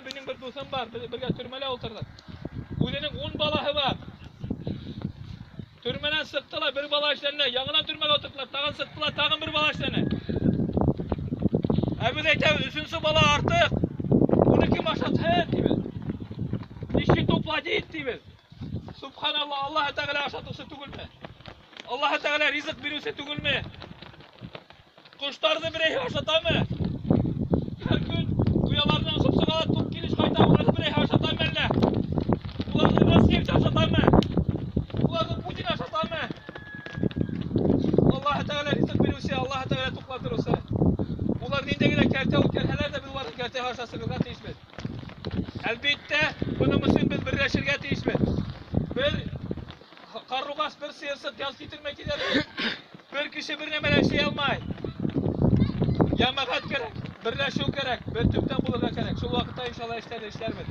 benim bir dostum var. Birge türmele oturduk. Ulenin 10 balahı var. Türmeden sıktılar bir bala işlerine. Yanına türmele oturttular. Tağın sıktılar. Tağın bir bala işlerine. Ebedeyken üçüncü bala artık. 12 maşat hayat gibi. İşi topladı etti biz. Subhanallah, Allah-u Teala aşatısı tugulme. Allah-u Teala rizık birisi tugulme. Kuşlar da birey aşata mı? Her gün kuyalardan sıpsıgalat top giriş kayta bunları birey aşata mı? Bunları nasıl sevci aşata mı? Bunları Putin aşata mı? Allah-u Teala rizık birisi, Allah-u Teala toplatır olsa. Bunlar deyince yine kerte o kerheler de bir varın kerte aşası kılga değişmez. Elbette bunumuzun biz birleşirge değişmez. Bir karrugas bir siyasat yaz getirmek ileri. Bir kişi birine böyle şey almayın. Yamakat gerek, birleşiyor gerek, bir tüpten bulurga gerek. Şu vakitte inşallah işler mi?